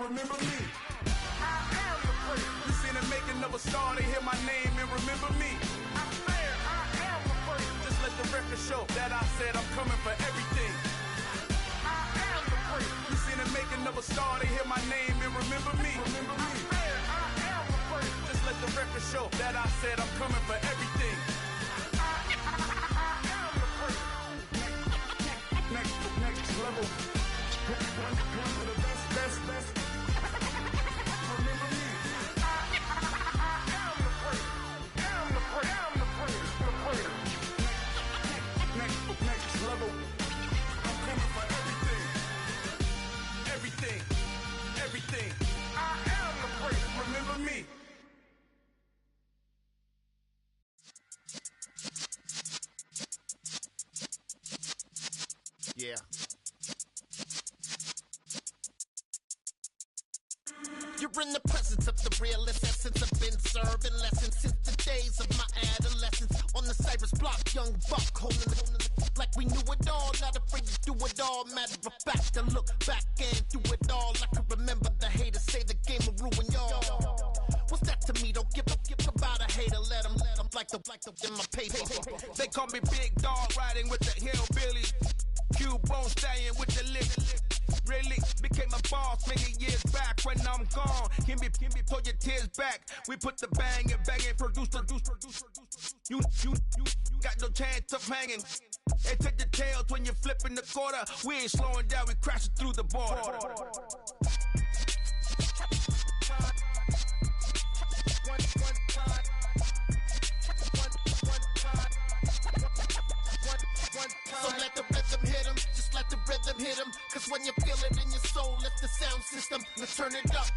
remember me. I am the first. You seen the making of a star, they hear my name and remember me. I swear I am the first. Just let the record show that I said I'm coming for everything. I am the first. You seen the making of a star, they hear my name and remember me. Remember me. I swear I am the first. Just let the record show that I said I'm coming for everything. Next level. One of the best. Remember me. I am the first. I'm the first. Next level. I'm coming for everything. I am the first. Remember me. Yeah. You're in the presence of the realest essence. I've been serving lessons since the days of my adolescence. On the Cypress block, young buck holding the like we knew it all. Not afraid to do it all. Matter of fact, I look back and do it all. I can remember the haters say the game will ruin y'all. What's that to me? Don't give about a hater. Let them like the in my paper. They call me Big Dog, riding with the hillbilly. Cubone staying with the lick. Really became a boss many years back. When I'm gone, can be pull your tears back. We put the bang and produce. You got no chance of hanging. They take the tails when you're flipping the quarter. We ain't slowing down, we crashing through the border. So let the rhythm hit him, just let the rhythm hit him. Cause when you feel it in your soul, lift the sound system. Let's turn it up,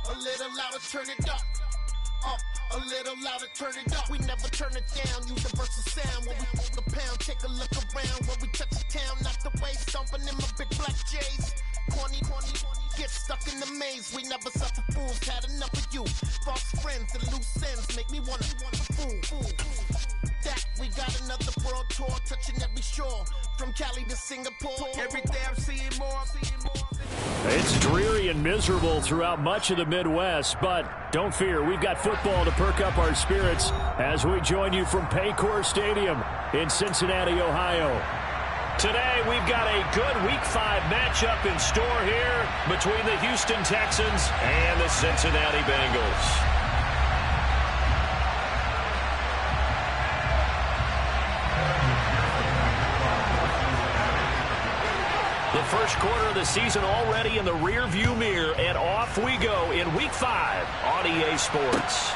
a little louder, turn it up, a little louder, turn it up. We never turn it down, universal sound. When we hold the pound, take a look around. When we touch the town, not the way, stomping in my big black J's. Corny, get stuck in the maze. We never suffer fools, had enough of you. False friends and loose ends make me wanna fool. That we got another world tour, touching every shore, from Cali to Singapore. Every day I'm seeing more. It's dreary and miserable throughout much of the Midwest, but don't fear, we've got football to perk up our spirits as we join you from Paycor Stadium in Cincinnati, Ohio. Today, we've got a good Week 5 matchup in store here between the Houston Texans and the Cincinnati Bengals. The first quarter of the season already in the rear-view mirror, and off we go in Week 5 on EA Sports.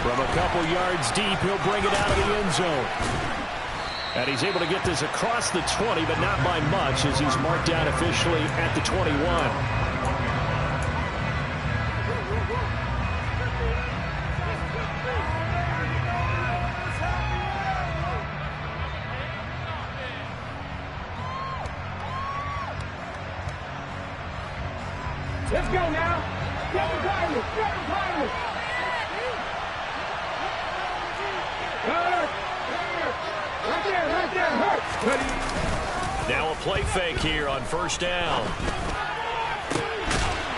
From a couple yards deep, he'll bring it out of the end zone. And he's able to get this across the 20, but not by much, as he's marked down officially at the 21. Let's go now. Get the pilot. Right there. Now a play fake here on first down.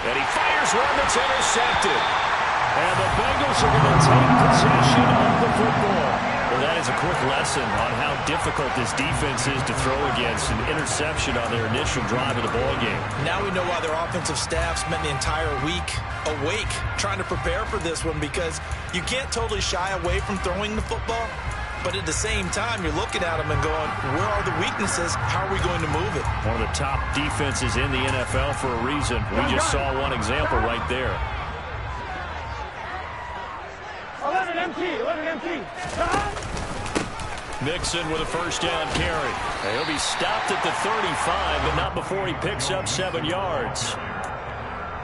And he fires one that's intercepted. And the Bengals are going to take possession of the football. Well, that is a quick lesson on how difficult this defense is to throw against. An interception on their initial drive of the ballgame. Now we know why their offensive staff spent the entire week awake trying to prepare for this one, because you can't totally shy away from throwing the football, but at the same time, you're looking at them and going, where are the weaknesses? How are we going to move it? One of the top defenses in the NFL for a reason. We just saw one example right there. 11 empty. Mixon with a first down carry. He'll be stopped at the 35, but not before he picks up 7 yards.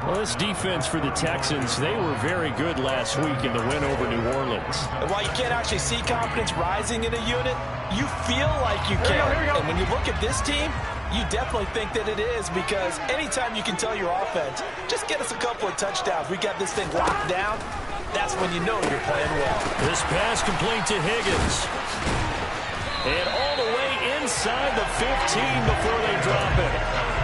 Well, this defense for the Texans, they were very good last week in the win over New Orleans. And while you can't actually see confidence rising in a unit, you feel like you can. And when you look at this team, you definitely think that it is, because anytime you can tell your offense, just get us a couple of touchdowns, we got this thing locked down, that's when you know you're playing well. This pass complete to Higgins. And all the way inside the 15 before they drop it.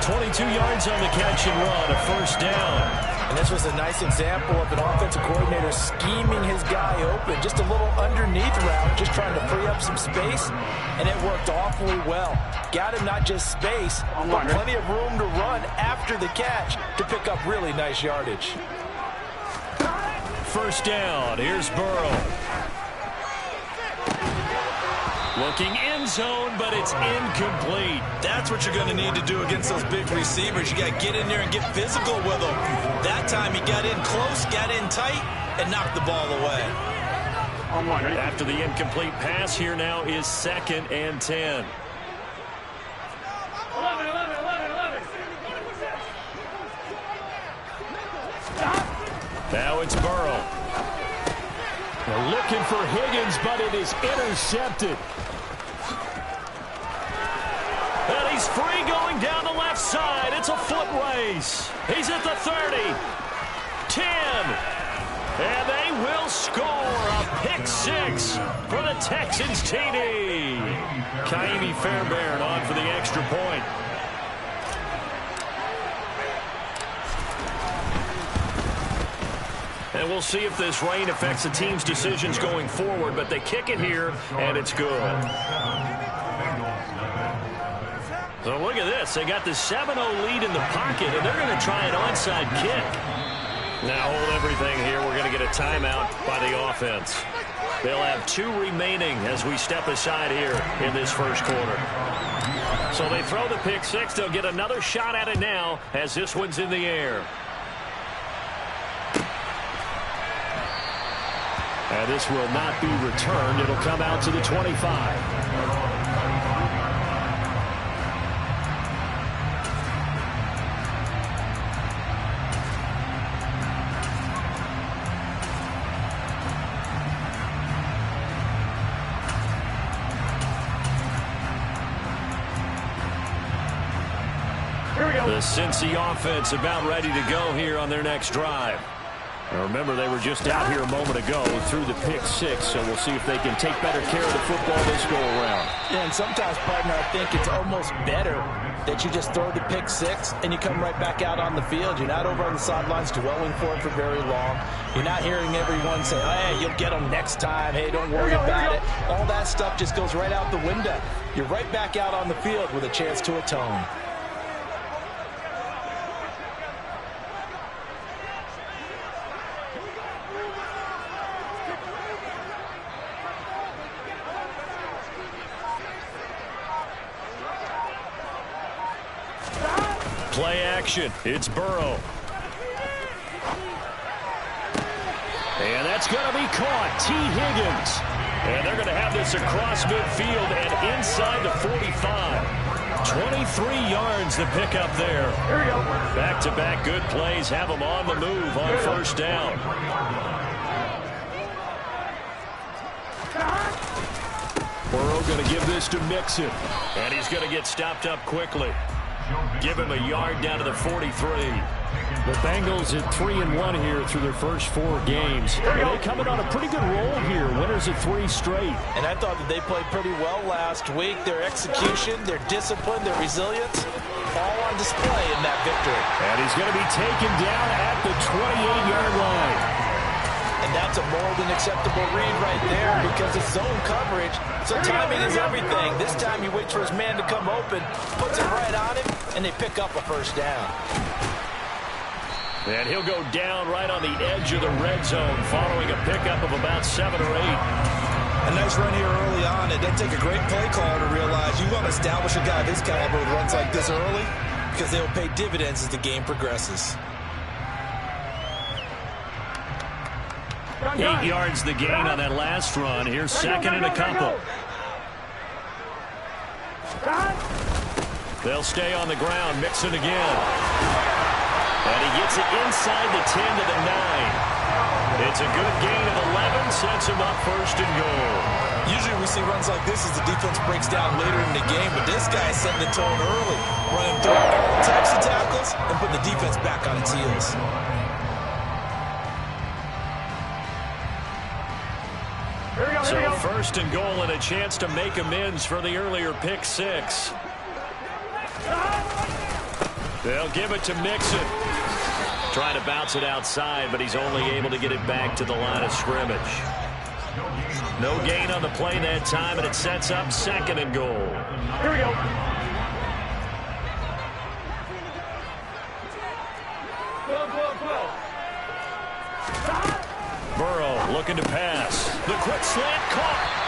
22 22 yards on the catch and run, a first down. And this was a nice example of an offensive coordinator scheming his guy open. Just a little underneath route, just trying to free up some space, and it worked awfully well. Got him not just space, but plenty of room to run after the catch to pick up really nice yardage. First down, here's Burrow. Looking end zone, but it's incomplete. That's what you're going to need to do against those big receivers. You got to get in there and get physical with them. That time he got in close, got in tight, and knocked the ball away. After the incomplete pass, here now is 2nd and 10. Now it's Burrow. They're looking for Higgins, but it is intercepted. And he's free going down the left side. It's a foot race. He's at the 30, 10, and they will score a pick 6 for the Texans TD. Kaimi Fairbairn on for the extra point. And we'll see if this rain affects the team's decisions going forward, but they kick it here, and it's good. So look at this. They got the 7-0 lead in the pocket, and they're going to try an onside kick. Now hold everything here. We're going to get a timeout by the offense. They'll have 2 remaining as we step aside here in this first quarter. So they throw the pick 6. They'll get another shot at it now as this one's in the air. And this will not be returned. It'll come out to the 25. The Cincy offense about ready to go here on their next drive. Now remember, they were just out here a moment ago through the pick 6, so we'll see if they can take better care of the football this go around. Yeah, and sometimes, partner, I think it's almost better that you just throw the pick 6 and you come right back out on the field. You're not over on the sidelines dwelling for it for very long. You're not hearing everyone say, hey, you'll get them next time. Hey, don't worry about it. All that stuff just goes right out the window. You're right back out on the field with a chance to atone. Play action. It's Burrow. And that's going to be caught. T. Higgins. And they're going to have this across midfield and inside the 45. 23 yards to pick up there. Back-to-back good plays have them on the move on first down. Burrow going to give this to Mixon. And he's going to get stopped up quickly. Give him a yard down to the 43. The Bengals at 3-1 here through their first 4 games. They're coming on a pretty good roll here. Winners of 3 straight. And I thought that they played pretty well last week. Their execution, their discipline, their resilience, all on display in that victory. And he's going to be taken down at the 28-yard line. And that's a more than acceptable read right there because it's zone coverage, so timing is everything. This time he waits for his man to come open, puts it right on him, and they pick up a first down. And he'll go down right on the edge of the red zone following a pickup of about 7 or 8. A nice run here early on. It doesn't take a great play caller to realize you want to establish a guy this caliber with runs like this early because they will pay dividends as the game progresses. 8 yards the gain on that last run. Here's second and a couple. They'll stay on the ground. Mixon again. And he gets it inside the 10 to the 9. It's a good gain of 11. Sets him up first and goal. Usually we see runs like this as the defense breaks down later in the game, but this guy is setting the tone early, running through all types of tackles and putting the defense back on its heels. So first and goal and a chance to make amends for the earlier pick 6. They'll give it to Mixon. Trying to bounce it outside, but he's only able to get it back to the line of scrimmage. No gain on the play that time, and it sets up 2nd and goal. Here we go. Burrow looking to pass. The quick slant caught.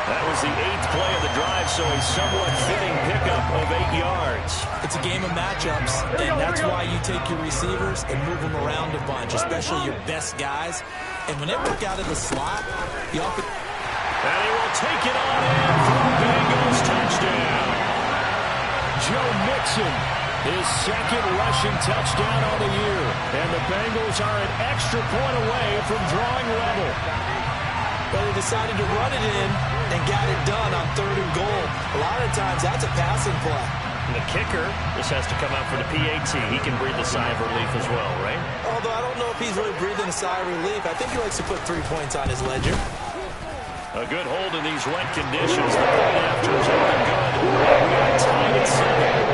That was the 8th play of the drive, so a somewhat fitting pickup of 8 yards. It's a game of matchups, and that's why you take your receivers and move them around a bunch, especially your best guys. And when they work out of the slot, you often... And he will take it on in for the Bengals touchdown. Joe Mixon, his 2nd rushing touchdown on the year. And the Bengals are an extra point away from drawing level. But they decided to run it in and got it done on 3rd and goal. A lot of times, that's a passing play. And the kicker just has to come out for the PAT. He can breathe a sigh of relief as well, right? Although I don't know if he's really breathing a sigh of relief. I think he likes to put 3 points on his ledger. A good hold in these wet conditions. The point after is looking good. We are tied at 7.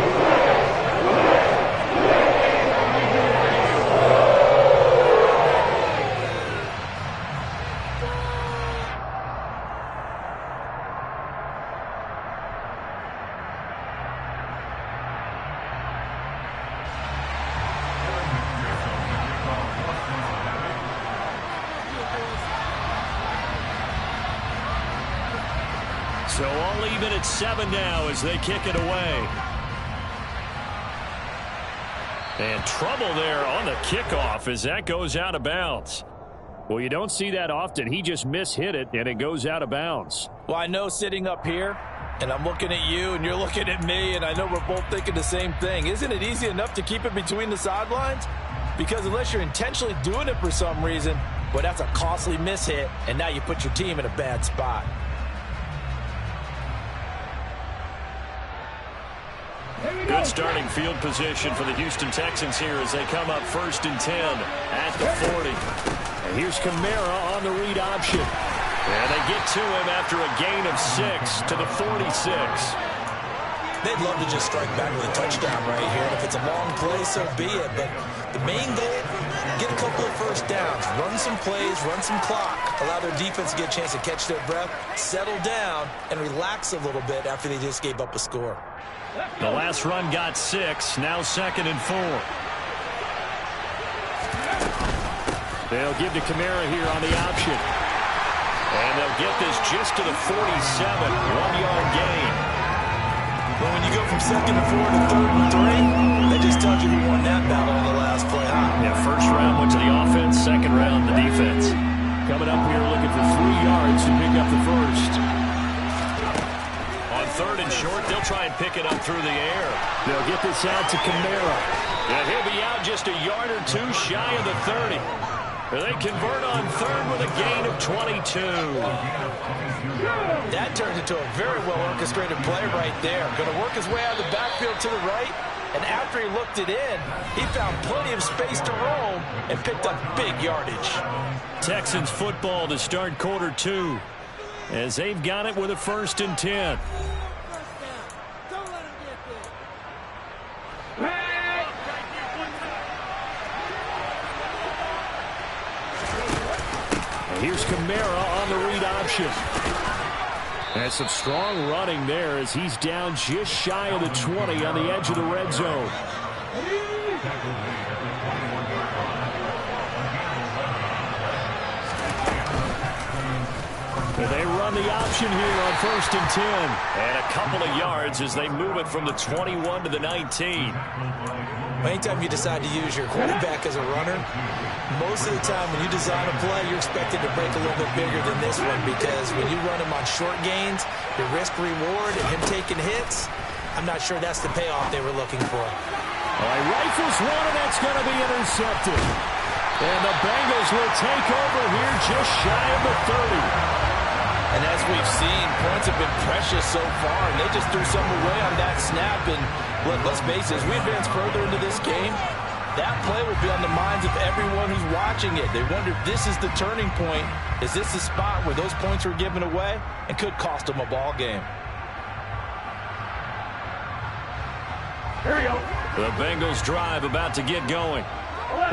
So all even at 7 now as they kick it away. And trouble there on the kickoff as that goes out of bounds. Well, you don't see that often. He just mishit it, and it goes out of bounds. Well, I know sitting up here, and I'm looking at you, and you're looking at me, and I know we're both thinking the same thing. Isn't it easy enough to keep it between the sidelines? Because unless you're intentionally doing it for some reason, well, that's a costly mishit, and now you put your team in a bad spot. Good starting field position for the Houston Texans here as they come up 1st and 10 at the 40. And here's Kamara on the read option. And they get to him after a gain of 6 to the 46. They'd love to just strike back with a touchdown right here. And if it's a long play, so be it. But the main goal, get a couple of first downs, run some plays, run some clock, allow their defense to get a chance to catch their breath, settle down, and relax a little bit after they just gave up a score. The last run got 6, now 2nd and 4. They'll give to Kamara here on the option. And they'll get this just to the 47, 1-yard gain. Well, when you go from 2nd and 4 to 3rd and 3, that just tells you who won that battle on the last play, huh? Yeah, 1st round went to the offense, 2nd round the defense. Coming up here looking for 3 yards to pick up the 1st. 3rd and short, they'll try and pick it up through the air. They'll get this out to Kamara. And he'll be out just a yard or 2 shy of the 30. They convert on 3rd with a gain of 22. That turned into a very well-orchestrated play right there. Going to work his way out of the backfield to the right. And after he looked it in, he found plenty of space to roam and picked up big yardage. Texans football to start quarter 2 as they've got it with a 1st and 10. Here's Kamara on the read option. And some strong running there as he's down just shy of the 20 on the edge of the red zone. And they run the option here on 1st and 10. And a couple of yards as they move it from the 21 to the 19. Anytime you decide to use your quarterback as a runner, most of the time when you design a play, you're expected to break a little bit bigger than this one because when you run him on short gains, your risk-reward and him taking hits, I'm not sure that's the payoff they were looking for. All right, rifles one, and that's going to be intercepted. And the Bengals will take over here just shy of the 30. And as we've seen, points have been precious so far, and they just threw some away on that snap. And let's face it, as we advance further into this game, that play will be on the minds of everyone who's watching it. They wonder if this is the turning point. Is this the spot where those points were given away and could cost them a ball game? Here we go. The Bengals drive about to get going.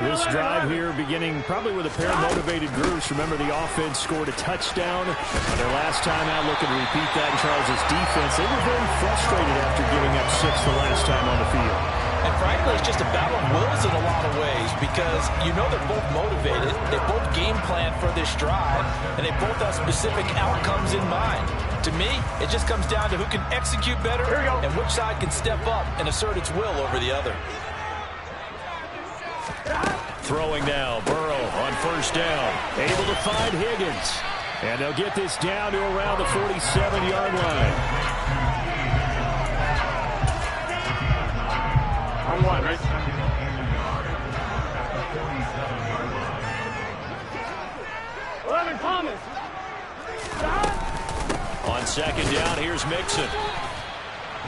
This drive here beginning probably with a pair of motivated groups. Remember, the offense scored a touchdown on their last time out. Looking to repeat that in Charles' defense. They were very frustrated after giving up 6 the last time on the field. And frankly, it's just a battle of wills in a lot of ways because you know they're both motivated. They both game plan for this drive, and they both have specific outcomes in mind. To me, it just comes down to who can execute better and which side can step up and assert its will over the other. Throwing now, Burrow on first down. Able to find Higgins. And they'll get this down to around the 47-yard line. On one, right? Thomas. On second down, here's Mixon.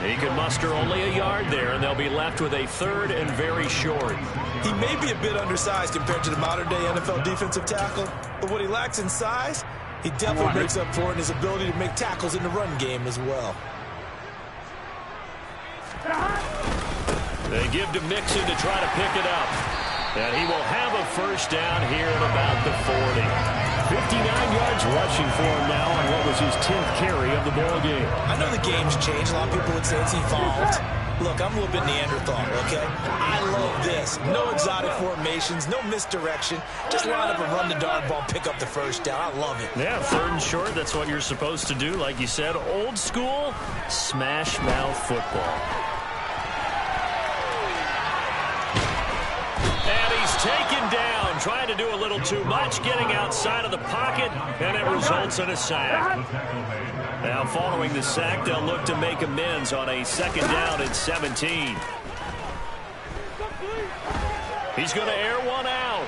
He can muster only a yard there, and they'll be left with a 3rd and very short. He may be a bit undersized compared to the modern-day NFL defensive tackle, but what he lacks in size, he definitely makes up for it in his ability to make tackles in the run game as well. They give to Mixon to try to pick it up. And he will have a first down here at about the 40. 59 yards rushing for him now on what was his 10th carry of the ball game. I know the game's changed. A lot of people would say it's evolved. Look, I'm a little bit Neanderthal, okay? I love this. No exotic formations, no misdirection. Just line up and run the darn ball, pick up the first down. I love it. Yeah, 3rd and short, that's what you're supposed to do. Like you said, old school, smash mouth football. And he's taken down, trying to do a little too much, getting outside of the pocket, and it results in a sack. Now, following the sack, they'll look to make amends on a 2nd down and 17. He's going to air one out.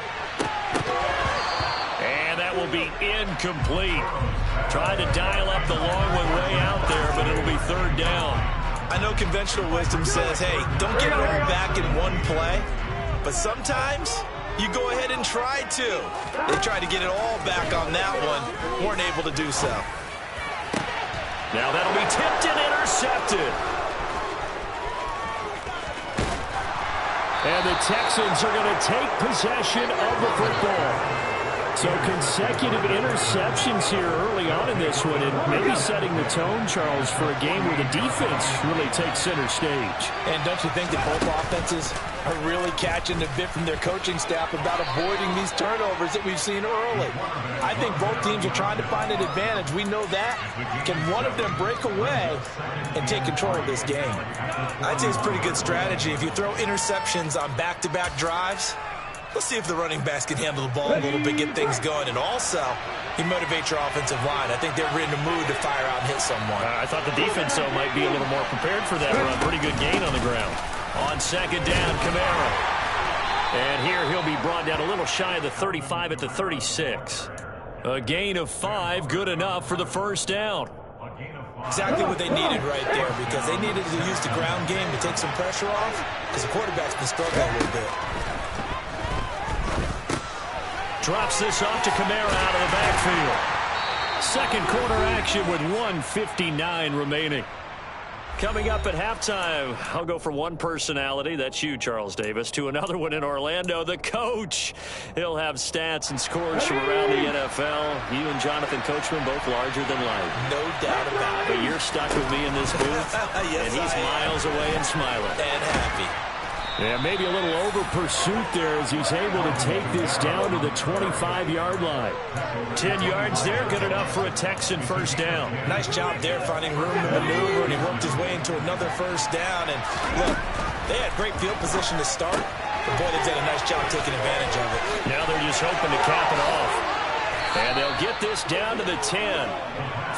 And that will be incomplete. Trying to dial up the long one way out there, but it'll be 3rd down. I know conventional wisdom says, hey, don't get it all back in one play. But sometimes you go ahead and try to. They tried to get it all back on that one. Weren't able to do so. Now that'll be tipped and intercepted. And the Texans are going to take possession of the football. So consecutive interceptions here early on in this one, and maybe setting the tone, Charles, for a game where the defense really takes center stage. And don't you think that both offenses are really catching the bit from their coaching staff about avoiding these turnovers that we've seen early? I think both teams are trying to find an advantage. We know that. Can one of them break away and take control of this game? I'd say it's pretty good strategy. If you throw interceptions on back-to-back drives, let's see if the running backs can handle the ball a little bit, get things going. And also, you motivate your offensive line. I think they're in the mood to fire out and hit someone. I thought the defense, though, might be a little more prepared for that run. Pretty good gain on the ground. On 2nd down, Kamara. And here he'll be brought down a little shy of the 35 at the 36. A gain of 5, good enough for the first down. Exactly what they needed right there, because they needed to use the ground game to take some pressure off, because the quarterback's been struggling a little bit. Drops this off to Kamara out of the backfield. Second quarter action with 1:59 remaining. Coming up at halftime, I'll go from one personality, that's you, Charles Davis, to another one in Orlando, the coach. He'll have stats and scores from around the NFL. You and Jonathan Coachman, both larger than life. No doubt about it. But you're stuck with me in this booth, yes, and he's miles away and smiling. And happy. Yeah, maybe a little over pursuit there as he's able to take this down to the 25-yard line. 10 yards there, good enough for a Texan first down. Nice job there finding room to maneuver, and he worked his way into another first down. And look, they had great field position to start, but boy, they did a nice job taking advantage of it. Now they're just hoping to cap it off. And they'll get this down to the 10.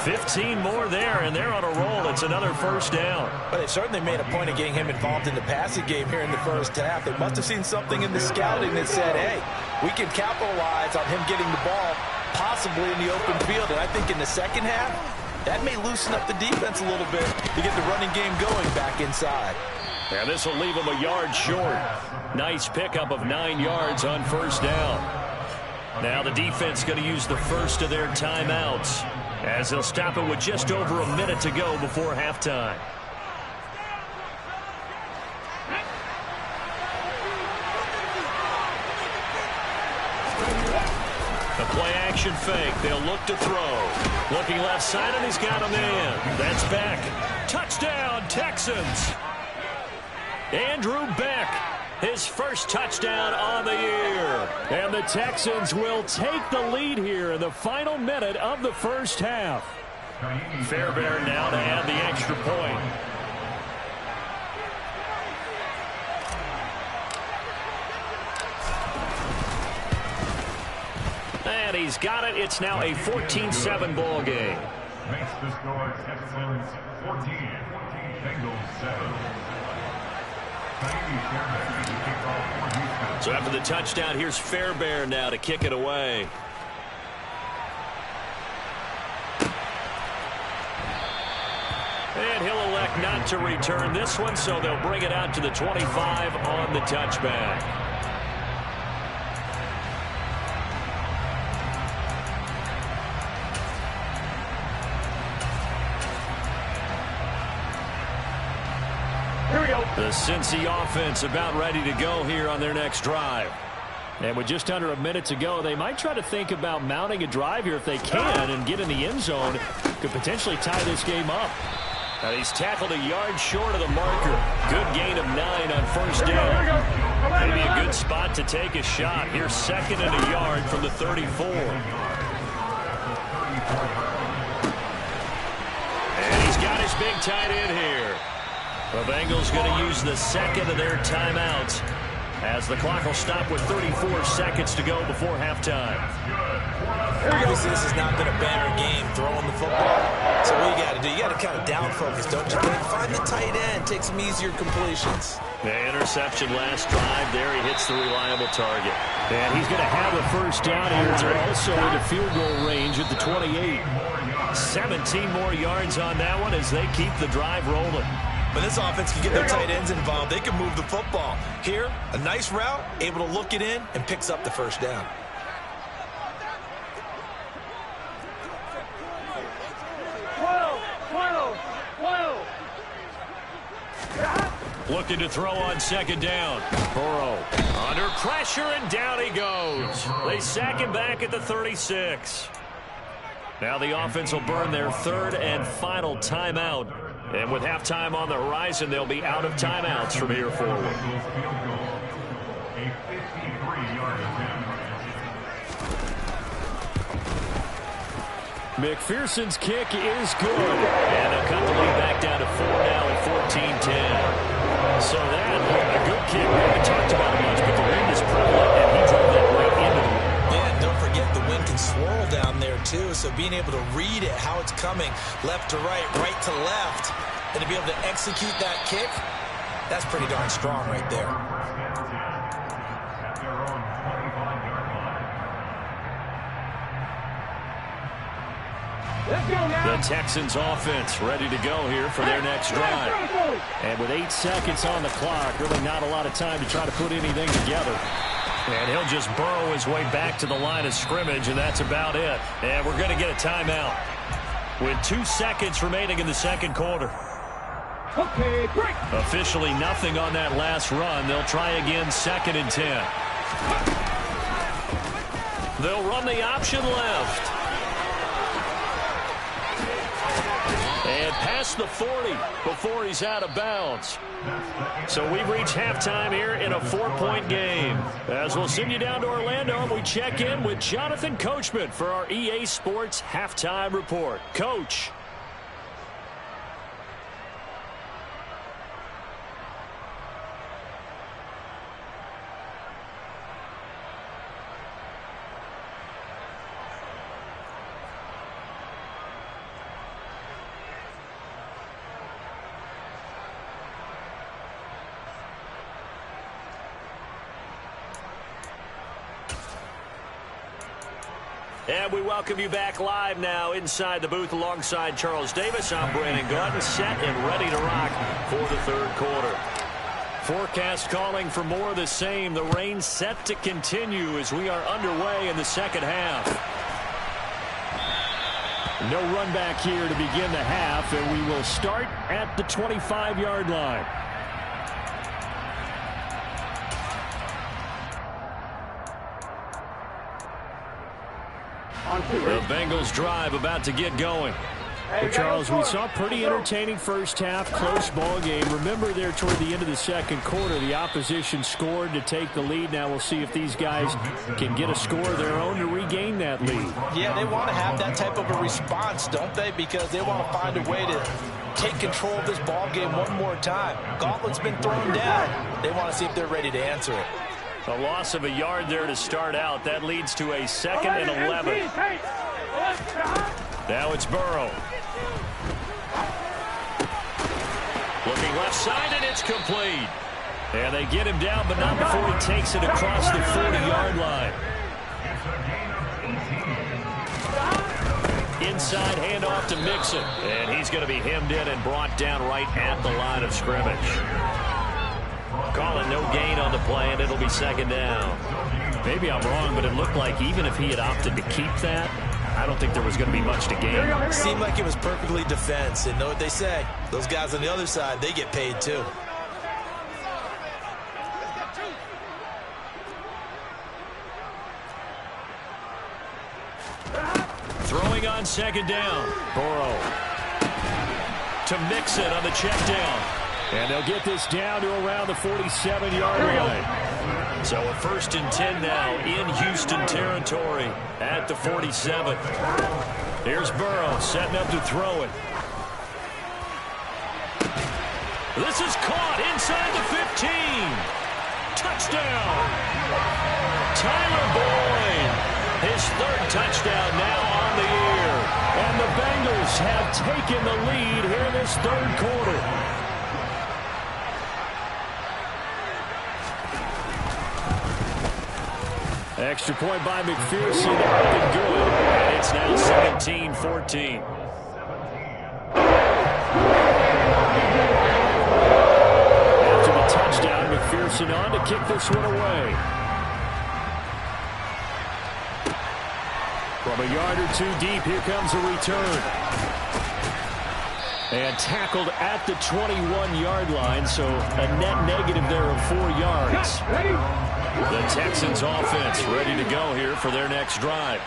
15 more there, and they're on a roll. It's another first down. But they certainly made a point of getting him involved in the passing game here in the first half. They must have seen something in the scouting that said, hey, we can capitalize on him getting the ball possibly in the open field. And I think in the second half, that may loosen up the defense a little bit to get the running game going back inside. And this will leave him a yard short. Nice pickup of 9 yards on first down. Now the defense going to use the first of their timeouts, as they'll stop it with just over a minute to go before halftime. play-action fake. They'll look to throw. Looking left side, and he's got a man. That's Beck. Touchdown, Texans. Andrew Beck, his first touchdown on the year. And the Texans will take the lead here in the final minute of the first half. Fairbairn now to add the extra point. And he's got it. It's now a 14-7 ball game. Makes the score Texans 14, Bengals 7. So after the touchdown, here's Fairbairn now to kick it away. And he'll elect not to return this one, so they'll bring it out to the 25 on the touchback. The Cincy offense about ready to go here on their next drive. And with just under a minute to go, they might try to think about mounting a drive here if they can and get in the end zone. Could potentially tie this game up. And he's tackled a yard short of the marker. Good gain of 9 on first down. Maybe a good spot to take a shot. Here's 2nd and a yard from the 34. And he's got his big tight end here. The Bengals going to use the second of their timeouts as the clock will stop with 34 seconds to go before halftime. Obviously, this has not been a banner game throwing the football. So what you got to do, you got to kind of down focus, don't you think? Find the tight end, take some easier completions. The interception last drive there. He hits the reliable target. And he's going to have a first down here. They're also into field goal range at the 28. 17 more yards on that one as they keep the drive rolling. When this offense can get their tight ends involved, they can move the football. Here, a nice route, able to look it in, and picks up the first down. Looking to throw on second down. Burrow under pressure, and down he goes. They sack him back at the 36. Now the offense will burn their 3rd and final timeout. And with halftime on the horizon, they'll be out of timeouts from here forward. McPherson's kick is good. And they'll cut the lead back down to 4 now at 14-10. So that, a good kick. We haven't talked about it much, but the wind is prevalent, and he drove that right into the wind. Yeah, and don't forget the wind can swirl down there, too. So being able to read it, how it's coming, left to right, right to left, and to be able to execute that kick, that's pretty darn strong right there. The Texans offense ready to go here for their next drive. And with 8 seconds on the clock, really not a lot of time to try to put anything together. And he'll just burrow his way back to the line of scrimmage, and that's about it. And we're going to get a timeout with 2 seconds remaining in the second quarter. Okay, break. Officially nothing on that last run. They'll try again, 2nd and 10. They'll run the option left. And past the 40 before he's out of bounds. So we've reached halftime here in a 4-point game. As we'll send you down to Orlando, and we check in with Jonathan Coachman for our EA Sports Halftime Report. Coach. And we welcome you back live now inside the booth alongside Charles Davis. I'm Brandon Gordon, set and ready to rock for the 3rd quarter. Forecast calling for more of the same. The rain set to continue as we are underway in the second half. No run back here to begin the half, and we will start at the 25-yard line. The Bengals drive about to get going. Hey, Charles, we saw a pretty entertaining first half, close ball game. Remember there toward the end of the second quarter, the opposition scored to take the lead. Now we'll see if these guys can get a score of their own to regain that lead. Yeah, they want to have that type of a response, don't they? Because they want to find a way to take control of this ball game one more time. Gauntlet's been thrown down. They want to see if they're ready to answer it. A loss of a yard there to start out. That leads to a 2nd and 11. Now it's Burrow. Looking left side, and it's complete. And they get him down, but not before he takes it across the 40-yard line. Inside handoff to Mixon. And he's going to be hemmed in and brought down right at the line of scrimmage. Calling no gain on the play, and it'll be 2nd down. Maybe I'm wrong, but it looked like even if he had opted to keep that, I don't think there was going to be much to gain. It seemed like it was perfectly defense. And know what they say? Those guys on the other side, they get paid too. Throwing on 2nd down. Burrow to Mixon on the check down. And they'll get this down to around the 47-yard line. So a 1st and 10 now in Houston territory at the 47. Here's Burrow setting up to throw it. This is caught inside the 15. Touchdown. Tyler Boyd. His 3rd touchdown now on the year. And the Bengals have taken the lead here in this 3rd quarter. Extra point by McPherson. Up and good. And it's now 17-14. After the touchdown, McPherson on to kick this one away. From a yard or two deep, here comes a return. And tackled at the 21-yard line, so a net negative there of 4 yards. The Texans offense ready to go here for their next drive.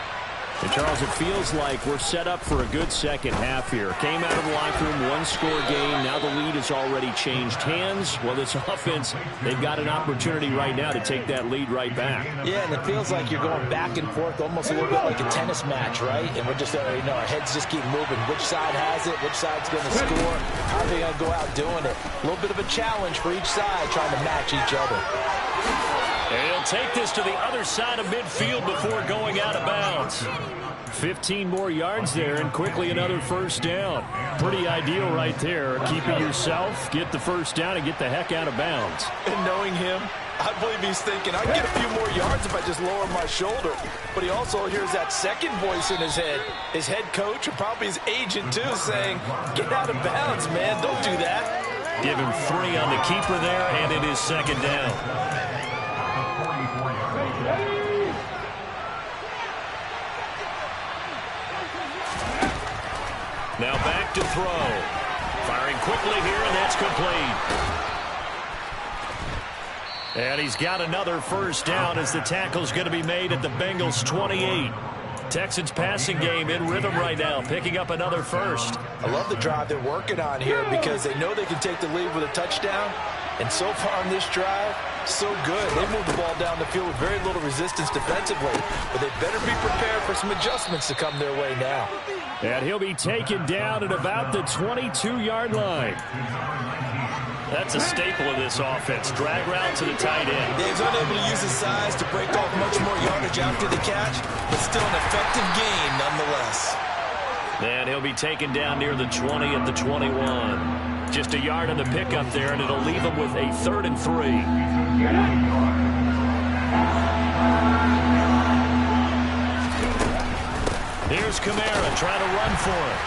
And Charles, it feels like we're set up for a good second half here. Came out of the locker room, 1-score game. Now the lead has already changed hands. Well, this offense, they've got an opportunity right now to take that lead right back. Yeah, and it feels like you're going back and forth, almost a little bit like a tennis match, right? And we're just, our heads just keep moving. Which side has it? Which side's going to score? How are they going to go out doing it? A little bit of a challenge for each side, trying to match each other. And he'll take this to the other side of midfield before going out of bounds. 15 more yards there, and quickly another 1st down. Pretty ideal right there. Keep it yourself, get the 1st down, and get the heck out of bounds. And knowing him, I believe he's thinking, I can get a few more yards if I just lower my shoulder. But he also hears that second voice in his head. His head coach, or probably his agent too, saying, get out of bounds, man, don't do that. Give him 3 on the keeper there, and it is 2nd down. Now back to throw. Firing quickly here, and that's complete. And he's got another 1st down as the tackle's going to be made at the Bengals 28. Texans passing game in rhythm right now, picking up another 1st. I love the drive they're working on here because they know they can take the lead with a touchdown. And so far on this drive, so good. They moved the ball down the field with very little resistance defensively. But they better be prepared for some adjustments to come their way now. And he'll be taken down at about the 22-yard line. That's a staple of this offense. Drag route to the tight end. He's unable to use his size to break off much more yardage after the catch, but still an effective gain nonetheless. And he'll be taken down near the 20 at the 21. Just a yard on the pickup there, and it'll leave him with a 3rd and 3. Here's Kamara trying to run for it.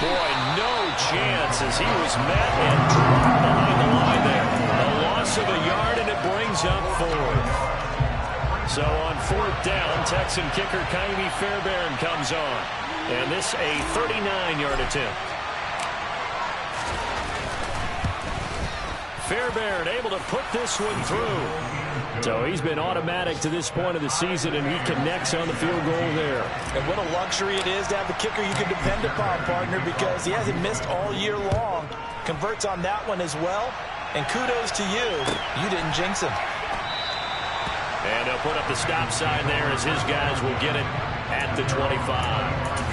Boy, no chance as he was met and dropped behind the line there. A loss of a yard, and it brings up 4th. So on 4th down, Texan kicker Kaimi Fairbairn comes on. And this a 39-yard attempt. Fairbairn able to put this one through. So he's been automatic to this point of the season, and he connects on the field goal there. And what a luxury it is to have a kicker you can depend upon, partner, because he hasn't missed all year long. Converts on that one as well. And kudos to you. You didn't jinx him. And they'll put up the stop sign there as his guys will get it at the 25.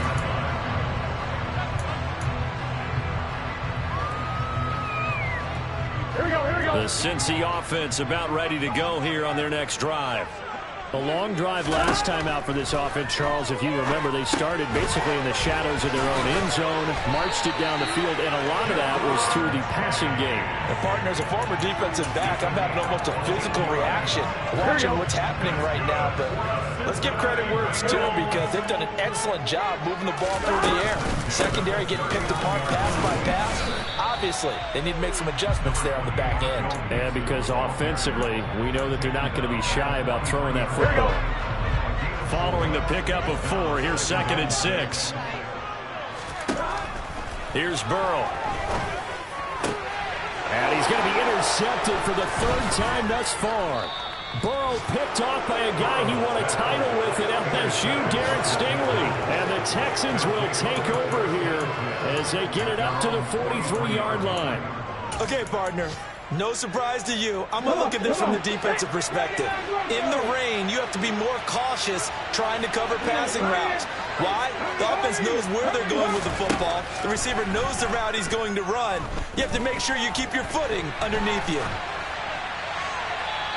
Here we go, here we go. The Cincy offense about ready to go here on their next drive. A long drive last time out for this offense, Charles. If you remember, they started basically in the shadows of their own end zone, marched it down the field, and a lot of that was through the passing game. The partner, as a former defensive back, I'm having almost a physical reaction watching what's happening right now. But let's give credit where it's due, because they've done an excellent job moving the ball through the air. Secondary getting picked apart pass by pass. Obviously, they need to make some adjustments there on the back end. And because offensively, we know that they're not going to be shy about throwing that football. Following the pickup of 4, here's 2nd and 6. Here's Burrow. And he's going to be intercepted for the 3rd time thus far. Burrow picked off by a guy he won a title with at LSU, Darren Stingley. And the Texans will take over here as they get it up to the 43-yard line. Okay, partner. No surprise to you. I'm going to look at this from the defensive perspective. In the rain, you have to be more cautious trying to cover passing routes. Why? The offense knows where they're going with the football. The receiver knows the route he's going to run. You have to make sure you keep your footing underneath you.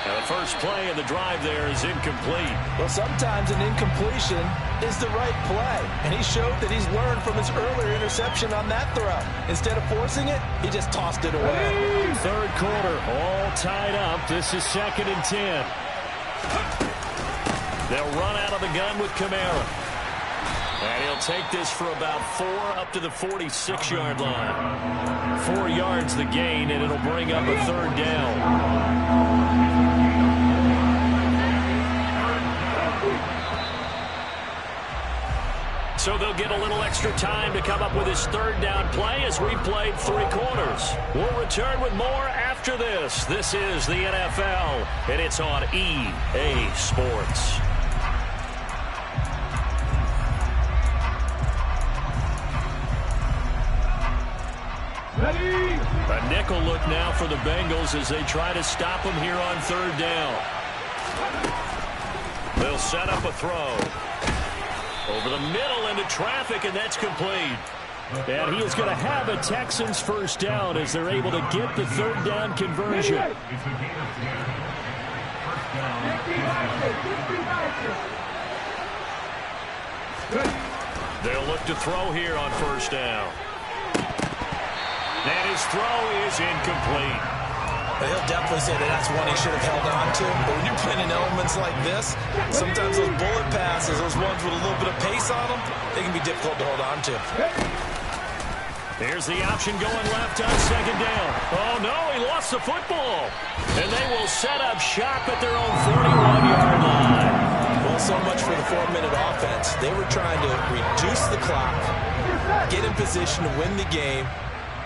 Now the first play of the drive there is incomplete. Well, sometimes an incompletion is the right play. And he showed that he's learned from his earlier interception on that throw. Instead of forcing it, he just tossed it away. 3rd quarter, all tied up. This is 2nd and 10. They'll run out of the gun with Kamara. And he'll take this for about 4 up to the 46-yard line. 4 yards the gain, and it'll bring up a 3rd down. So they'll get a little extra time to come up with his 3rd down play as we've played 3 quarters. We'll return with more after this. This is the NFL, and it's on EA Sports. Ready? A nickel look now for the Bengals as they try to stop him here on 3rd down. They'll set up a throw. Over the middle into traffic, and that's complete. And he is going to have a Texans 1st down as they're able to get the 3rd down conversion. They'll look to throw here on 1st down. And his throw is incomplete. He'll definitely say that that's one he should have held on to. But when you're playing in elements like this, sometimes those bullet passes, those ones with a little bit of pace on them, they can be difficult to hold on to. Here's the option going left on 2nd down. Oh, no, he lost the football. And they will set up shop at their own 41-yard line. Well, so much for the 4-minute offense. They were trying to reduce the clock, get in position to win the game,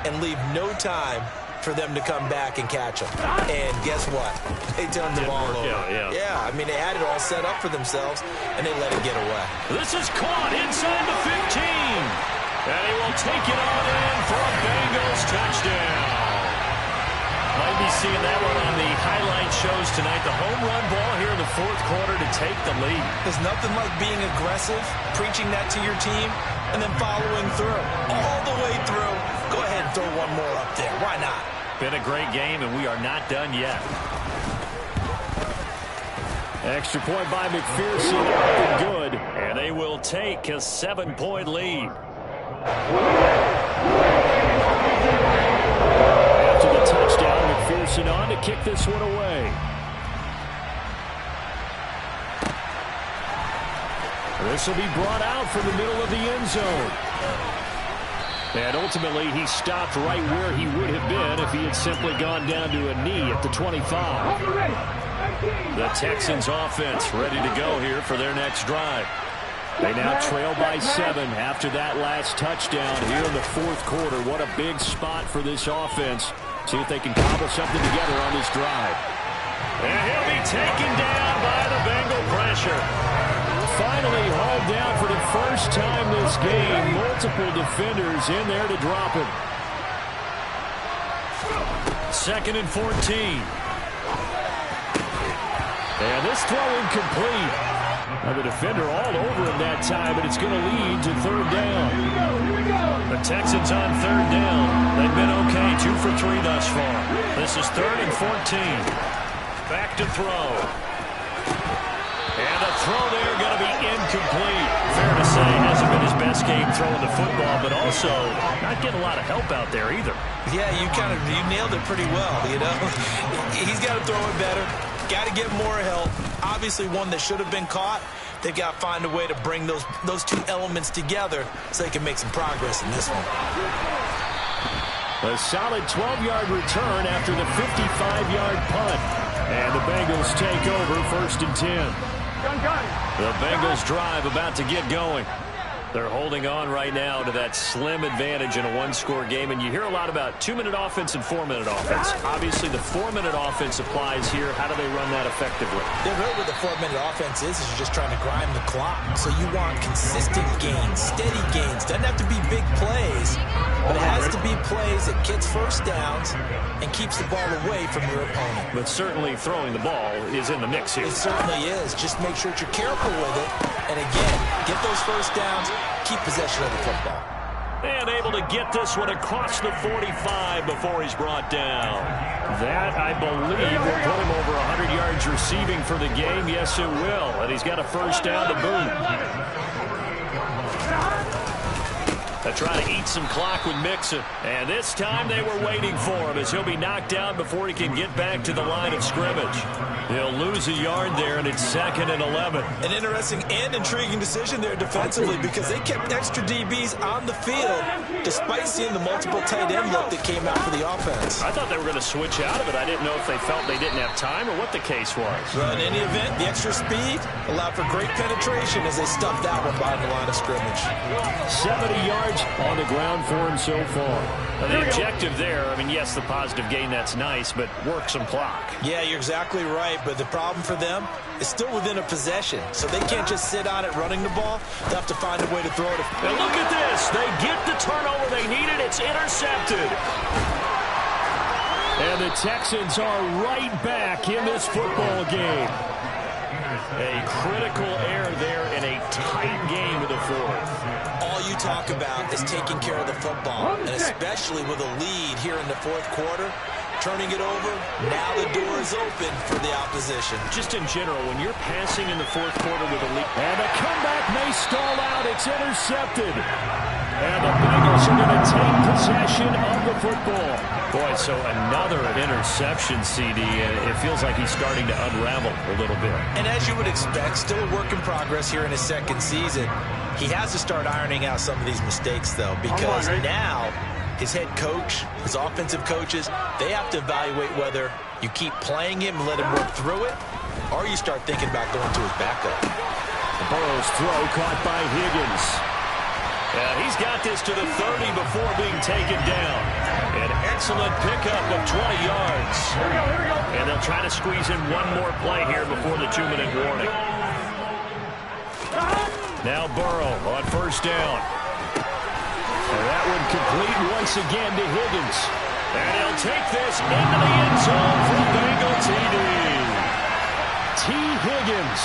and leave no time for them to come back and catch them. And guess what? They turned the ball over. Yeah, I mean, they had it all set up for themselves, and they let it get away. This is caught inside the 15. And he will take it on in for a Bengals touchdown. Might be seeing that one on the highlight shows tonight. The home run ball here in the 4th quarter to take the lead. There's nothing like being aggressive, preaching that to your team, and then following through. All the way through. Go ahead and throw one more up there. Why not? Been a great game, and we are not done yet. Extra point by McPherson. Good. And they will take a 7-point lead. After the touchdown, McPherson on to kick this one away. This will be brought out from the middle of the end zone. And ultimately, he stopped right where he would have been if he had simply gone down to a knee at the 25. The Texans offense ready to go here for their next drive. They now trail by 7 after that last touchdown here in the 4th quarter. What a big spot for this offense. See if they can cobble something together on this drive. And he'll be taken down by the Bengal pressure. Finally hauled down for the first time this game. Multiple defenders in there to drop him. 2nd and 14. And this throw incomplete. Now the defender all over him that time, but it's going to lead to 3rd down. The Texans on 3rd down. They've been okay, 2 for 3 thus far. This is 3rd and 14. Back to throw. And a throw there going to be incomplete. Fair to say, hasn't been his best game throwing the football, but also not getting a lot of help out there either. Yeah, you nailed it pretty well, you know. He's got to throw it better. Got to get more help. Obviously one that should have been caught. They've got to find a way to bring those two elements together so they can make some progress in this one. A solid 12-yard return after the 55-yard punt. And the Bengals take over 1st and 10. The Bengals drive about to get going. They're holding on right now to that slim advantage in a one-score game. And you hear a lot about 2-minute offense and 4-minute offense. Obviously, the 4-minute offense applies here. How do they run that effectively? They're really what the 4-minute offense is you're just trying to grind the clock. So you want consistent gains, steady gains. Doesn't have to be big plays, but it has to be plays that gets first downs and keeps the ball away from your opponent. But certainly throwing the ball is in the mix here. It certainly is. Just make sure that you're careful with it. And again, get those first downs, keep possession of the football. And able to get this one across the 45 before he's brought down. That, I believe, will put him over 100 yards receiving for the game. Yes, it will. And he's got a first down to boot. They're trying to eat some clock with Mixon. And this time they were waiting for him as he'll be knocked down before he can get back to the line of scrimmage. He'll lose a yard there, and it's 2nd and 11. An interesting and intriguing decision there defensively because they kept extra DBs on the field despite seeing the multiple tight end look that came out for the offense. I thought they were going to switch out of it. I didn't know if they felt they didn't have time or what the case was. Well, in any event, the extra speed allowed for great penetration as they stuffed that one behind the line of scrimmage. 70 yards on the ground for him so far. The objective there, I mean, yes, the positive gain, that's nice, but work some clock. Yeah, you're exactly right, but the problem for them is still within a possession, so they can't just sit on it running the ball. They have to find a way to throw it. And look at this. They get the turnover they needed. It's intercepted. And the Texans are right back in this football game. A critical error there in a tight game of the fourth. All you talk about is taking care of the football, and especially with a lead here in the fourth quarter, turning it over, now the door is open for the opposition. Just in general, when you're passing in the fourth quarter with a lead, and the comeback may stall out, it's intercepted. And the Bengals are going to take possession of the football. Boy, so another interception, CD, and it feels like he's starting to unravel a little bit. And as you would expect, still a work in progress here in his second season. He has to start ironing out some of these mistakes, though, because now his head coach, his offensive coaches, they have to evaluate whether you keep playing him and let him work through it, or you start thinking about going to his backup. Burrow's throw caught by Higgins. And he's got this to the 30 before being taken down. An excellent pickup of 20 yards. And they'll try to squeeze in one more play here before the 2-minute warning. Now Burrow on first down. And that one complete once again to Higgins. And he'll take this into the end zone for Bengal TD. T. Higgins,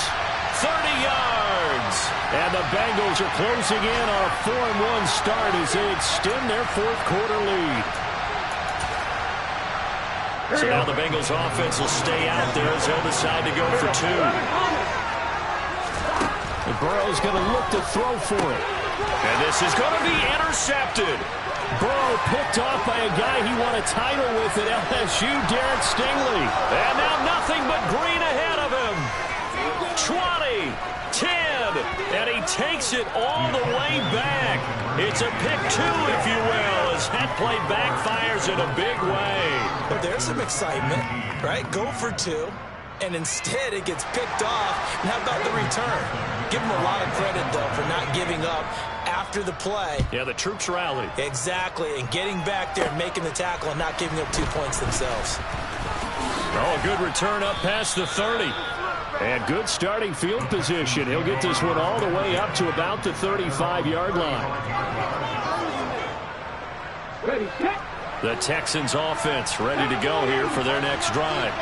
30 yards. And the Bengals are closing in on a 4-1 start as they extend their fourth quarter lead. So now the Bengals offense will stay out there as they'll decide to go for two. And Burrow's going to look to throw for it. And this is going to be intercepted. Burrow picked off by a guy he won a title with at LSU, Derek Stingley. And now nothing but green ahead of him. 20, 10, and he takes it all the way back. It's a pick two, if you will, as that play backfires in a big way. But there's some excitement, right? Go for two. And instead it gets picked off. And how about the return? Give him a lot of credit, though, for not giving up after the play. Yeah, the troops rallied. Exactly, and getting back there and making the tackle and not giving up 2 points themselves. Oh, a good return up past the 30. And good starting field position. He'll get this one all the way up to about the 35-yard line. The Texans offense ready to go here for their next drive.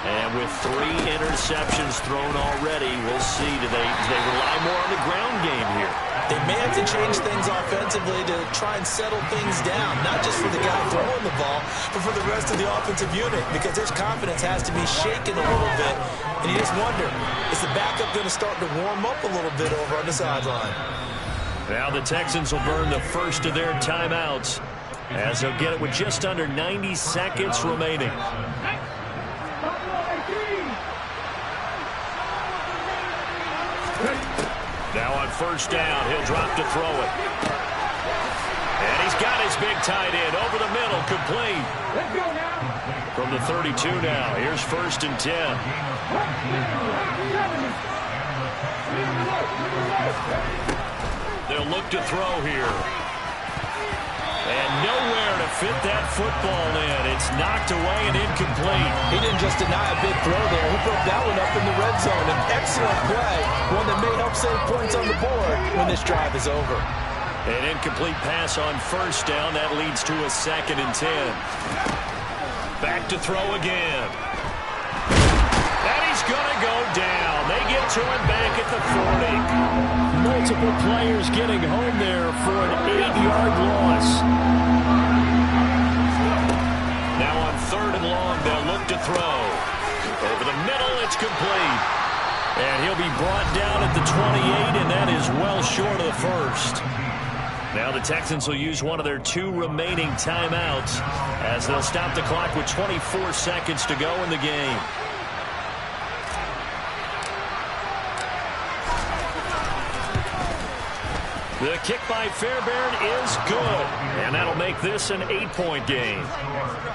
And with 3 interceptions thrown already, we'll see. Do they rely more on the ground game here? They may have to change things offensively to try and settle things down, not just for the guy throwing the ball, but for the rest of the offensive unit, because his confidence has to be shaken a little bit. And you just wonder, is the backup going to start to warm up a little bit over on the sideline? Now the Texans will burn the first of their timeouts as they'll get it with just under 90 seconds remaining. Now on first down, he'll drop to throw it. And he's got his big tight end over the middle, complete. From the 32 now, here's first and 10. They'll look to throw here. And nowhere to fit that football in. It's knocked away and incomplete. He didn't just deny a big throw there. He broke that one up in the red zone. An excellent play, one that may help save points on the board when this drive is over. An incomplete pass on first down. That leads to a 2nd and 10. Back to throw again. And he's going to go down. They get to him back at the 40. Multiple players getting home there for an 8-yard loss. Now on 3rd and long, they'll look to throw. Over the middle, it's complete. And he'll be brought down at the 28, and that is well short of the first. Now the Texans will use one of their 2 remaining timeouts as they'll stop the clock with 24 seconds to go in the game. The kick by Fairbairn is good, and that'll make this an 8-point game.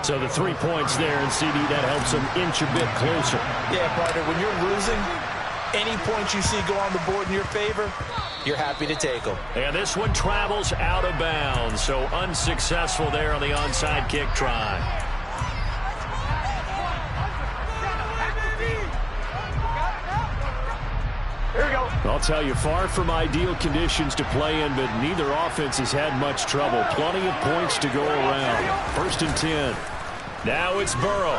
So the 3 points there, and CD, that helps them inch a bit closer. Yeah, partner, when you're losing, any points you see go on the board in your favor, you're happy to take them. And this one travels out of bounds, so unsuccessful there on the onside kick try. Here we go. I'll tell you, far from ideal conditions to play in, but neither offense has had much trouble. Plenty of points to go around. 1st and 10. Now it's Burrow.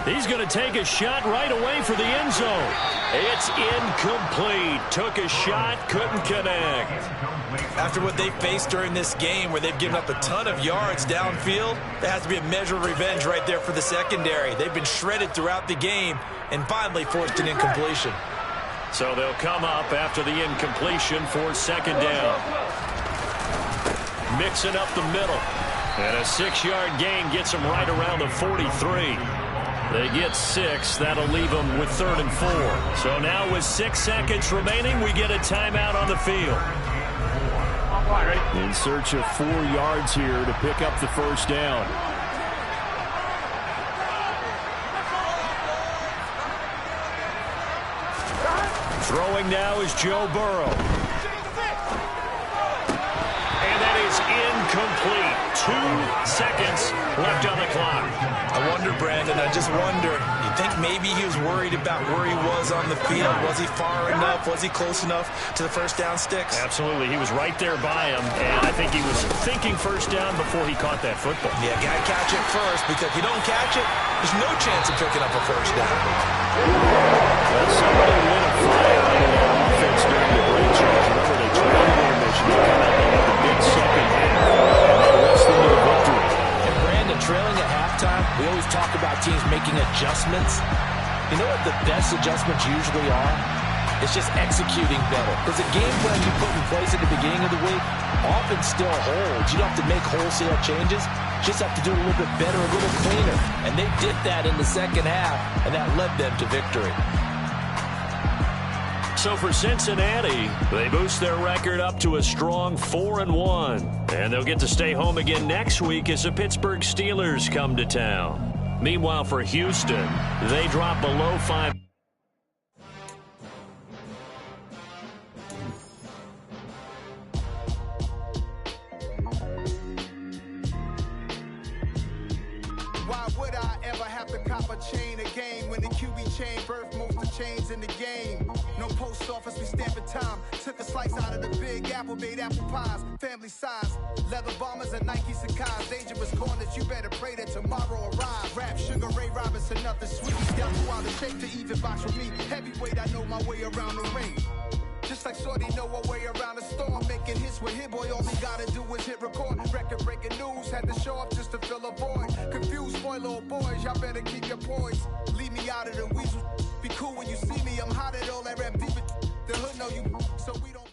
He's going to take a shot right away for the end zone. It's incomplete. Took a shot, couldn't connect. After what they faced during this game where they've given up a ton of yards downfield, there has to be a measure of revenge right there for the secondary. They've been shredded throughout the game and finally forced an incompletion. So they'll come up after the incompletion for 2nd down. Mixing up the middle. And a 6-yard gain gets them right around the 43. They get 6. That'll leave them with 3rd and 4. So now with 6 seconds remaining, we get a timeout on the field. In search of 4 yards here to pick up the first down. Throwing now is Joe Burrow. And that is incomplete. 2 seconds left on the clock. I wonder, Brandon, I just wonder, you think maybe he was worried about where he was on the field? Was he far enough? Was he close enough to the first down sticks? Absolutely. He was right there by him, and I think he was thinking first down before he caught that football. Yeah, got to catch it first, because if you don't catch it, there's no chance of picking up a first down. Well, somebody lit a fire in that offense during the break charge. Remember, they trailed their mission. They come out and have the big second half, and they rest into the victory. And Brandon, trailing at halftime, we always talk about teams making adjustments. You know what the best adjustments usually are? It's just executing better. Because the game plan you put in place at the beginning of the week often still holds. You don't have to make wholesale changes. You just have to do it a little bit better, a little cleaner. And they did that in the second half, and that led them to victory. So for Cincinnati, they boost their record up to a strong 4-1. And they'll get to stay home again next week as the Pittsburgh Steelers come to town. Meanwhile, for Houston, they drop below 5. Why would I ever have to cop a chain of game. When the QB chain birth most of chains in the game. No post office, we stamping time. Took a slice out of the big apple, made apple pies. Family size, leather bombers and Nike Sacai's. Dangerous corners, you better pray that tomorrow arrives. Rap, Sugar Ray Robinson, nothing sweet. Got too out of shape to even box with me. Heavyweight, I know my way around the ring. Just like Shorty know her way around the storm. Making hits with Hit Boy, all he gotta do is hit record. Record breaking news, had to show up just to fill a void. Confused boy, little boys, y'all better keep your poise. Leave me out of the weasel. Be cool when you see me, I'm hot at all that rap deep. The hood know you, so we don't.